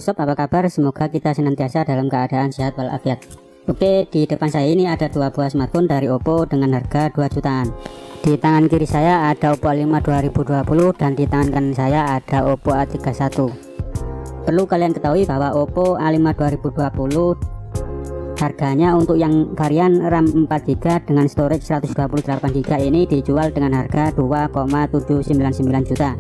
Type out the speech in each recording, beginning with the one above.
Sob, apa kabar? Semoga kita senantiasa dalam keadaan sehat walafiat. Oke, di depan saya ini ada dua buah smartphone dari Oppo dengan harga 2 jutaan. Di tangan kiri saya ada Oppo A5 2020 dan di tangan kanan saya ada Oppo A31. Perlu kalian ketahui bahwa Oppo A5 2020 harganya untuk yang varian RAM 4GB dengan storage 128GB ini dijual dengan harga 2,799 juta.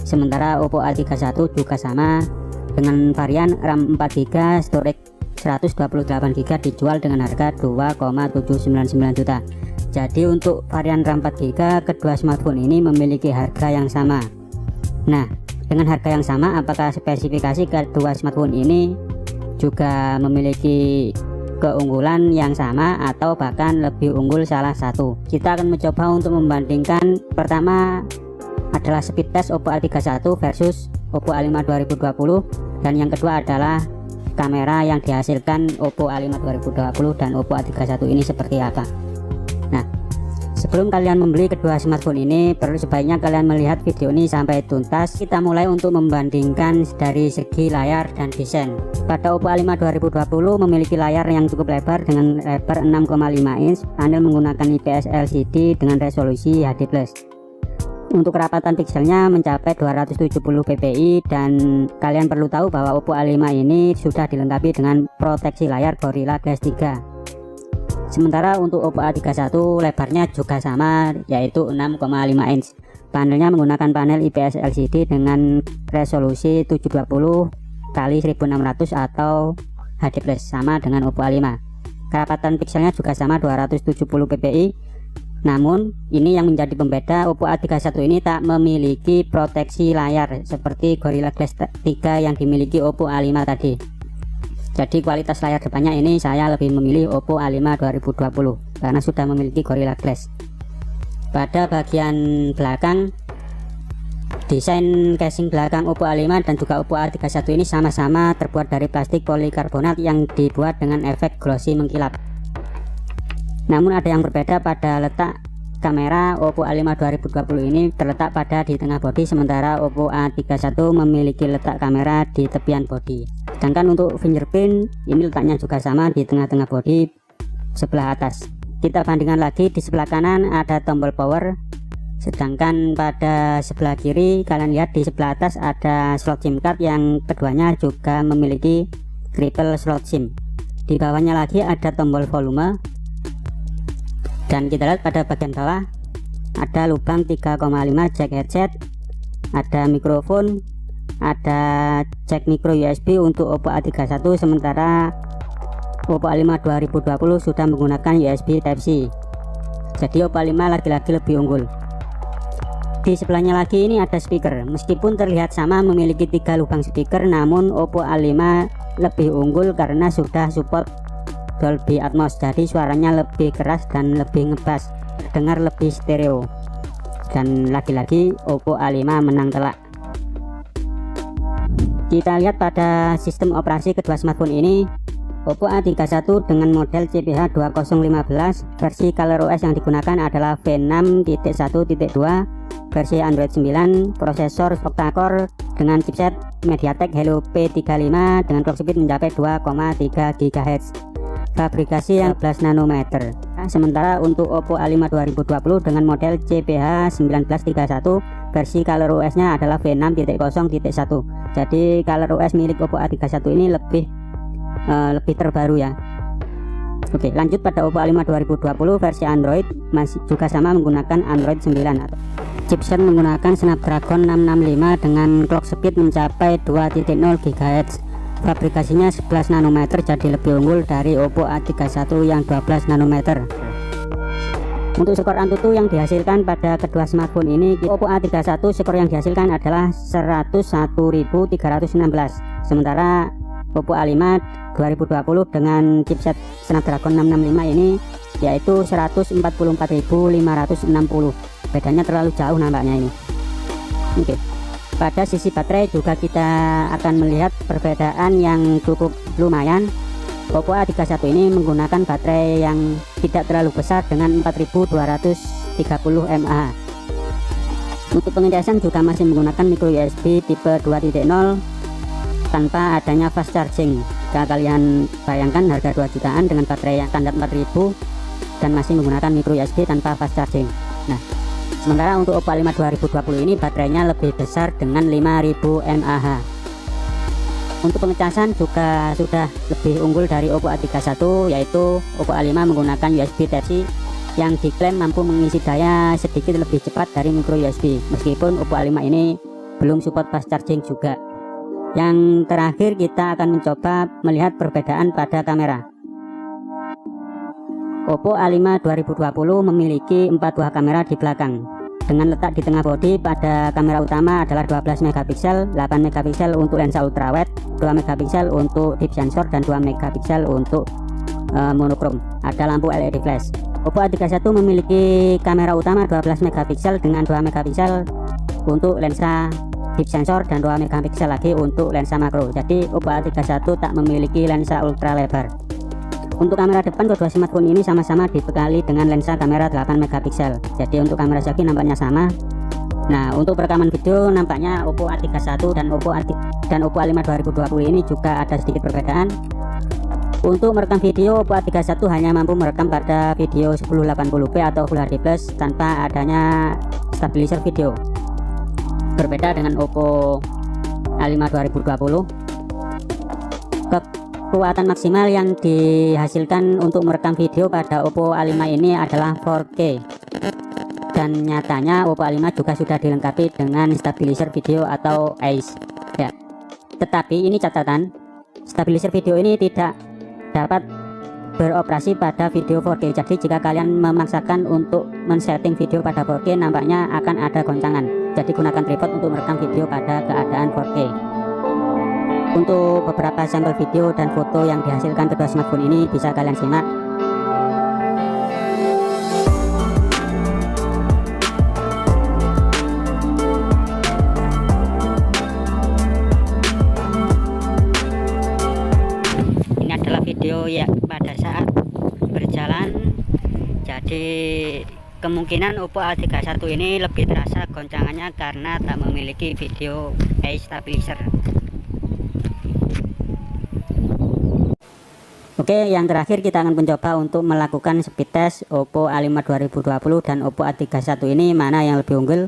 Sementara Oppo A31 juga sama dengan varian RAM 4GB storage 128GB dijual dengan harga 2,799 juta. Jadi untuk varian RAM 4GB kedua smartphone ini memiliki harga yang sama. Nah, dengan harga yang sama, apakah spesifikasi kedua smartphone ini juga memiliki keunggulan yang sama atau bahkan lebih unggul salah satu? Kita akan mencoba untuk membandingkan. Pertama adalah speed test Oppo A31 versus Oppo A5 2020, dan yang kedua adalah kamera yang dihasilkan Oppo A5 2020 dan Oppo A31 ini seperti apa. Nah, sebelum kalian membeli kedua smartphone ini, perlu sebaiknya kalian melihat video ini sampai tuntas. Kita mulai untuk membandingkan dari segi layar dan desain. Pada Oppo A5 2020 memiliki layar yang cukup lebar dengan lebar 6,5 inch, panel menggunakan IPS LCD dengan resolusi HD+. Untuk kerapatan pixelnya mencapai 270 ppi, dan kalian perlu tahu bahwa Oppo A5 ini sudah dilengkapi dengan proteksi layar Gorilla Glass 3. Sementara untuk Oppo A31 lebarnya juga sama, yaitu 6,5 inch. Panelnya menggunakan panel IPS LCD dengan resolusi 720 x 1600 atau HD+, sama dengan Oppo A5. Kerapatan pixelnya juga sama 270 ppi. Namun ini yang menjadi pembeda, Oppo A31 ini tak memiliki proteksi layar seperti Gorilla Glass 3 yang dimiliki Oppo A5 tadi. Jadi kualitas layar depannya ini saya lebih memilih Oppo A5 2020 karena sudah memiliki Gorilla Glass. Pada bagian belakang, desain casing belakang Oppo A5 dan juga Oppo A31 ini sama-sama terbuat dari plastik polikarbonat yang dibuat dengan efek glossy mengkilap. Namun ada yang berbeda pada letak kamera. Oppo A5 2020 ini terletak pada di tengah bodi, sementara Oppo A31 memiliki letak kamera di tepian bodi. Sedangkan untuk fingerprint ini letaknya juga sama di tengah-tengah bodi sebelah atas. Kita bandingkan lagi, di sebelah kanan ada tombol power, sedangkan pada sebelah kiri kalian lihat di sebelah atas ada slot SIM card yang keduanya juga memiliki triple slot SIM. Di bawahnya lagi ada tombol volume, dan kita lihat pada bagian bawah ada lubang 3,5 jack headset, ada mikrofon, ada jack micro USB untuk Oppo A31, sementara Oppo A5 2020 sudah menggunakan USB Type-C. Jadi Oppo A5 lagi-lagi lebih unggul. Di sebelahnya lagi ini ada speaker. Meskipun terlihat sama memiliki 3 lubang speaker, namun Oppo A5 lebih unggul karena sudah support Dolby Atmos, jadi suaranya lebih keras dan lebih ngebass, dengar lebih stereo. Dan lagi-lagi Oppo A5 menang telak. Kita lihat pada sistem operasi kedua smartphone ini. Oppo A31 dengan model CPH 2015, versi ColorOS yang digunakan adalah V6.1.2, versi Android 9, prosesor octa-core dengan chipset MediaTek Helio P35 dengan clock speed mencapai 2,3 GHz. Fabrikasi yang 11 nanometer. Sementara untuk Oppo A5 2020 dengan model CPH 1931, versi ColorOS nya adalah V6.0.1. Jadi ColorOS milik Oppo A31 ini lebih terbaru ya. Oke, lanjut pada Oppo A5 2020 versi Android, masih juga sama menggunakan Android 9. Chipset menggunakan Snapdragon 665 dengan clock speed mencapai 2.0 GHz. Fabrikasinya 11 nanometer, jadi lebih unggul dari Oppo A31 yang 12 nanometer. Untuk skor Antutu yang dihasilkan pada kedua smartphone ini, Oppo A31 skor yang dihasilkan adalah 101.316, sementara Oppo A5 2020 dengan chipset Snapdragon 665 ini yaitu 144.560. Bedanya terlalu jauh nampaknya ini. Oke. Pada sisi baterai juga kita akan melihat perbedaan yang cukup lumayan. Oppo A31 ini menggunakan baterai yang tidak terlalu besar dengan 4230 mAh. Untuk pengecasan juga masih menggunakan micro USB tipe 2.0 tanpa adanya fast charging. Jika kalian bayangkan harga 2 jutaan dengan baterai yang standar 4000 dan masih menggunakan micro USB tanpa fast charging. Nah, sementara untuk Oppo A5 2020 ini baterainya lebih besar dengan 5000 mAh. Untuk pengecasan juga sudah lebih unggul dari Oppo A31, yaitu Oppo A5 menggunakan USB Type-C yang diklaim mampu mengisi daya sedikit lebih cepat dari micro USB, meskipun Oppo A5 ini belum support fast charging juga. Yang terakhir kita akan mencoba melihat perbedaan pada kamera. Oppo A5 2020 memiliki 4 buah kamera di belakang. Dengan letak di tengah bodi, pada kamera utama adalah 12 megapiksel, 8 megapiksel untuk lensa ultrawide, 2 megapiksel untuk deep sensor, dan 2 megapiksel untuk monokrom. Ada lampu LED flash. Oppo A31 memiliki kamera utama 12 megapiksel dengan 2 megapiksel untuk lensa deep sensor dan 2 megapiksel lagi untuk lensa makro. Jadi Oppo A31 tak memiliki lensa ultra lebar. Untuk kamera depan, kedua smartphone ini sama-sama dibekali dengan lensa kamera 8 megapiksel. Jadi untuk kamera selfie nampaknya sama. Nah, untuk perekaman video nampaknya Oppo A31 dan Oppo A5 2020 ini juga ada sedikit perbedaan. Untuk merekam video, Oppo A31 hanya mampu merekam pada video 1080p atau Full HD Plus tanpa adanya stabilizer video. Berbeda dengan Oppo A5 2020. Kekuatan maksimal yang dihasilkan untuk merekam video pada Oppo A5 ini adalah 4K. Dan nyatanya Oppo A5 juga sudah dilengkapi dengan stabilizer video atau AIS. Ya. Tetapi ini catatan, stabilizer video ini tidak dapat beroperasi pada video 4K. Jadi jika kalian memaksakan untuk men-setting video pada 4K, nampaknya akan ada goncangan. Jadi gunakan tripod untuk merekam video pada keadaan 4K. Untuk beberapa sampel video dan foto yang dihasilkan kedua smartphone ini bisa kalian simak. Ini adalah video ya pada saat berjalan. Jadi kemungkinan Oppo A31 ini lebih terasa goncangannya karena tak memiliki video AIS stabilizer. Oke, yang terakhir kita akan mencoba untuk melakukan speed test Oppo A5 2020 dan Oppo A31 ini mana yang lebih unggul.